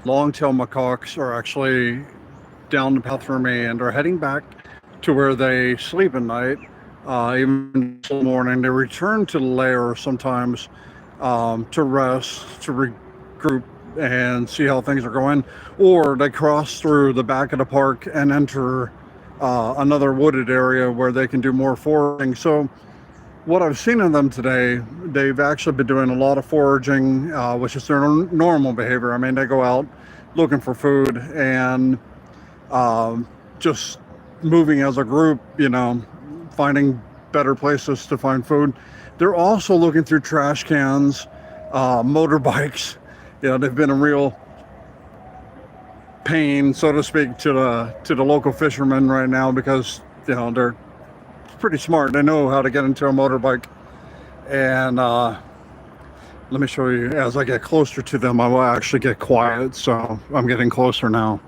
long-tailed macaques are actually down the path for me and are heading back to where they sleep at night. Even in the morning, they return to the lair sometimes to rest, to regroup, and see how things are going. Or they cross through the back of the park and enter another wooded area where they can do more foraging. So what I've seen in them today, they've actually been doing a lot of foraging, which is their normal behavior. I mean, they go out looking for food and just moving as a group, finding better places to find food. They're also looking through trash cans, motorbikes. They've been a real pain, so to speak, to the local fishermen right now because they're pretty smart. They know how to get into a motorbike. And let me show you. As I get closer to them, I will actually get quiet. So I'm getting closer now.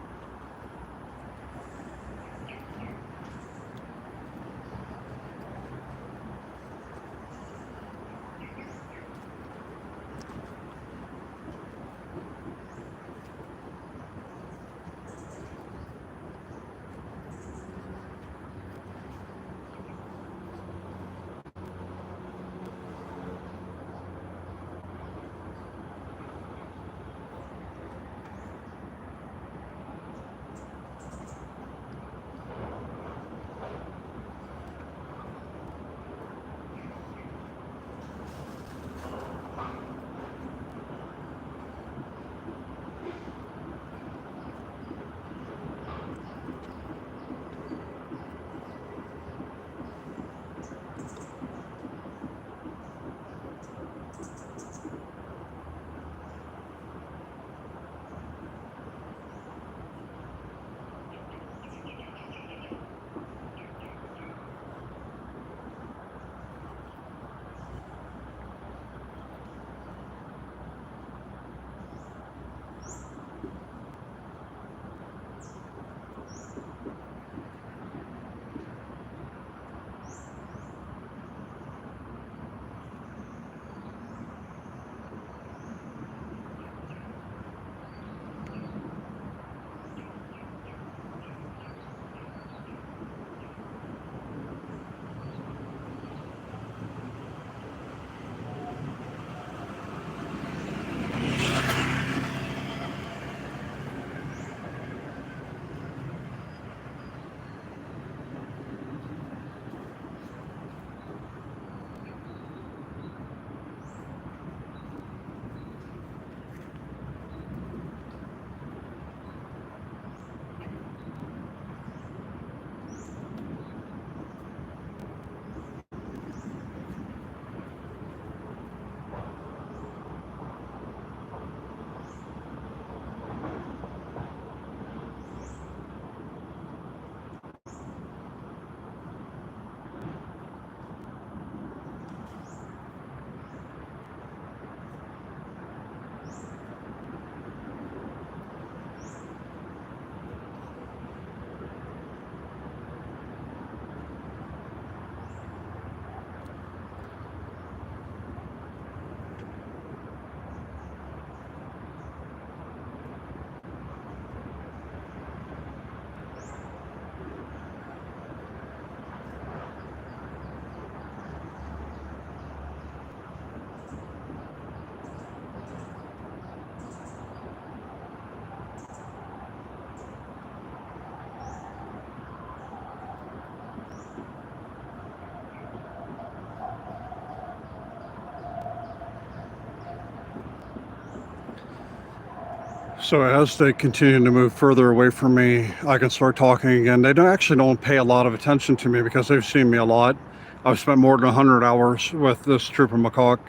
So as they continue to move further away from me, I can start talking again. They don't pay a lot of attention to me because they've seen me a lot. I've spent more than 100 hours with this troop of macaque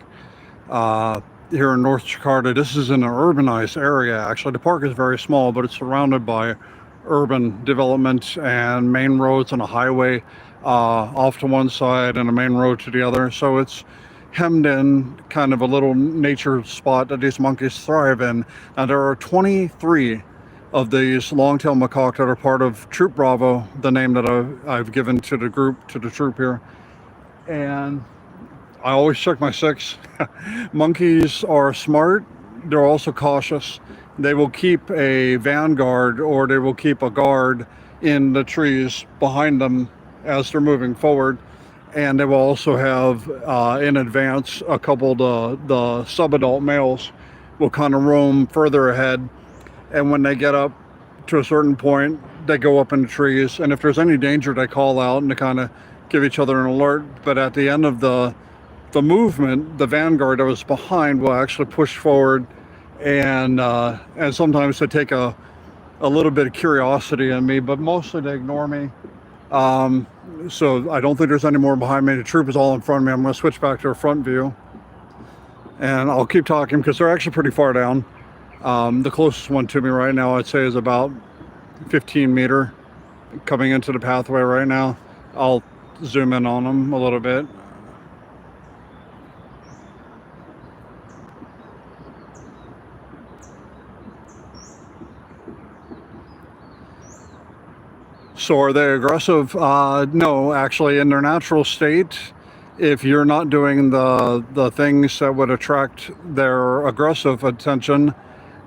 here in North Jakarta. This is in an urbanized area. Actually, the park is very small, but it's surrounded by urban development and main roads and a highway off to one side and a main road to the other. So it's hemmed in, kind of a little nature spot that these monkeys thrive in. And there are 23 of these long-tailed macaque that are part of Troop Bravo, the name that I've given to the group, to the troop here. And I always check my six. Monkeys are smart. They're also cautious. they will keep a vanguard, or they will keep a guard in the trees behind them as they're moving forward. And they will also have in advance a couple of the sub-adult males will kind of roam further ahead, and when they get up to a certain point, they go up in the trees, and if there's any danger, they call out and they kind of give each other an alert. But at the end of the movement, the vanguard that was behind will actually push forward, and sometimes they take a little bit of curiosity in me, but mostly they ignore me. So I don't think there's any more behind me. The troop is all in front of me. I'm going to switch back to a front view, and I'll keep talking because they're actually pretty far down. The closest one to me right now, I'd say, is about 15 meter coming into the pathway right now. I'll zoom in on them a little bit. So are they aggressive? No, actually, in their natural state, if you're not doing the things that would attract their aggressive attention,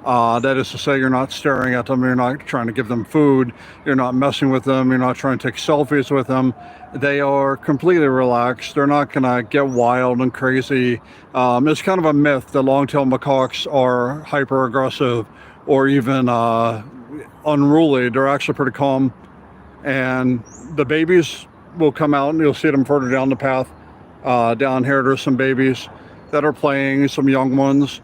that is to say, you're not staring at them, you're not trying to give them food, you're not messing with them, you're not trying to take selfies with them, they are completely relaxed. They're not going to get wild and crazy. It's kind of a myth that long-tailed macaques are hyper-aggressive or even unruly. They're actually pretty calm. And the babies will come out, and you'll see them further down the path. Down here, there's some babies that are playing, some young ones.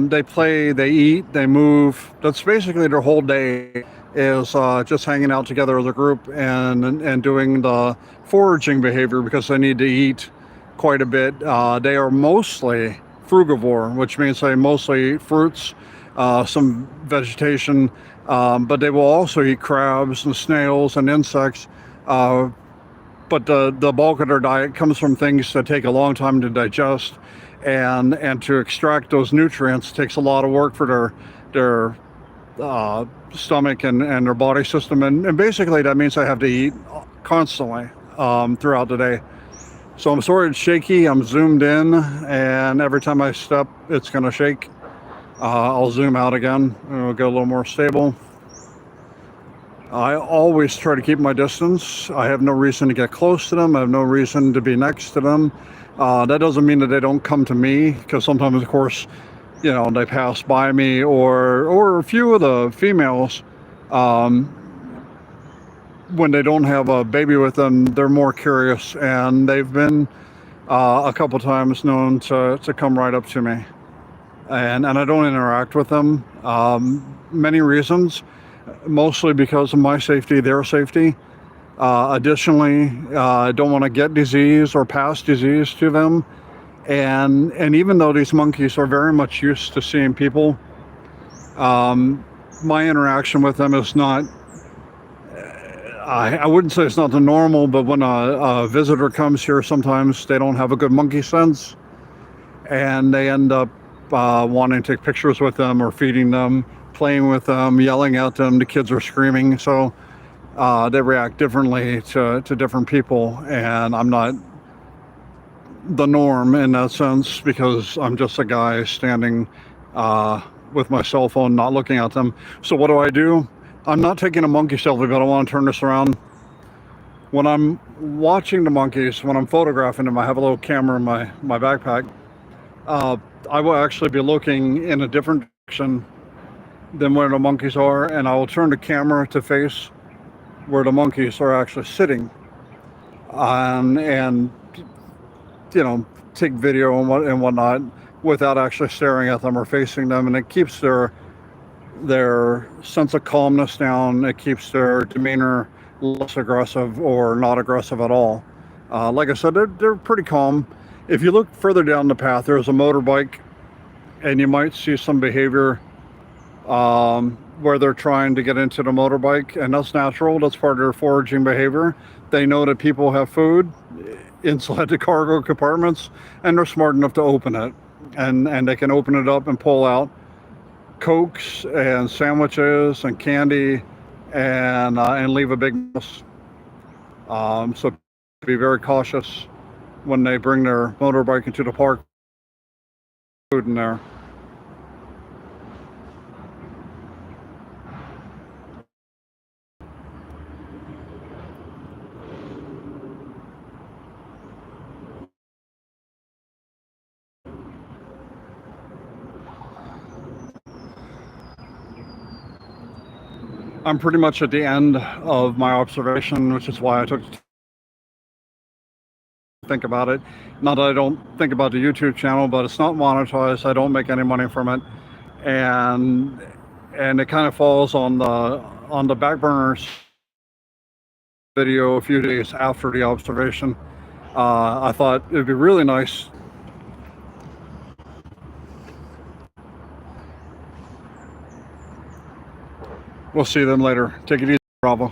They play, they eat, they move. That's basically their whole day, is just hanging out together as a group and doing the foraging behavior because they need to eat quite a bit. They are mostly frugivore, which means they mostly eat fruits, some vegetation, but they will also eat crabs and snails and insects. But the bulk of their diet comes from things that take a long time to digest, and to extract those nutrients takes a lot of work for their stomach and their body system, and basically that means I have to eat constantly throughout the day. So I'm sort of shaky. I'm zoomed in, and every time I step, it's going to shake. I'll zoom out again, and it'll get a little more stable. I always try to keep my distance. I have no reason to get close to them. I have no reason to be next to them. That doesn't mean that they don't come to me, because sometimes, of course, they pass by me, or a few of the females, when they don't have a baby with them, they're more curious, and they've been a couple times known to come right up to me. And I don't interact with them. Many reasons, mostly because of my safety, their safety. Additionally, I don't want to get disease or pass disease to them. And even though these monkeys are very much used to seeing people, my interaction with them is not, I wouldn't say it's not the normal, but when a visitor comes here, sometimes they don't have a good monkey sense, and they end up wanting to take pictures with them or feeding them, playing with them, yelling at them. The kids are screaming, so they react differently to different people, and I'm not the norm in that sense, because I'm just a guy standing with my cell phone, not looking at them. So what do? I'm not taking a monkey selfie, but I want to turn this around. When I'm watching the monkeys, when I'm photographing them, I have a little camera in my backpack. I will actually be looking in a different direction than where the monkeys are, and I will turn the camera to face where the monkeys are actually sitting, and take video and whatnot without actually staring at them or facing them, and it keeps their sense of calmness down. It keeps their demeanor less aggressive or not aggressive at all. Like I said, they're pretty calm. If you look further down the path, there's a motorbike, and you might see some behavior where they're trying to get into the motorbike, and that's natural. That's part of their foraging behavior. They know that people have food inside the cargo compartments, and they're smart enough to open it, and they can open it up and pull out Cokes and sandwiches and candy, and leave a big mess. So be very cautious when they bring their motorbike into the park. Food in there. I'm pretty much at the end of my observation, which is why I took to think about it. Not that I don't think about the YouTube channel, but it's not monetized. I don't make any money from it, and it kind of falls on the back burners video a few days after the observation. I thought it'd be really nice. We'll see them later. Take it easy, Bravo.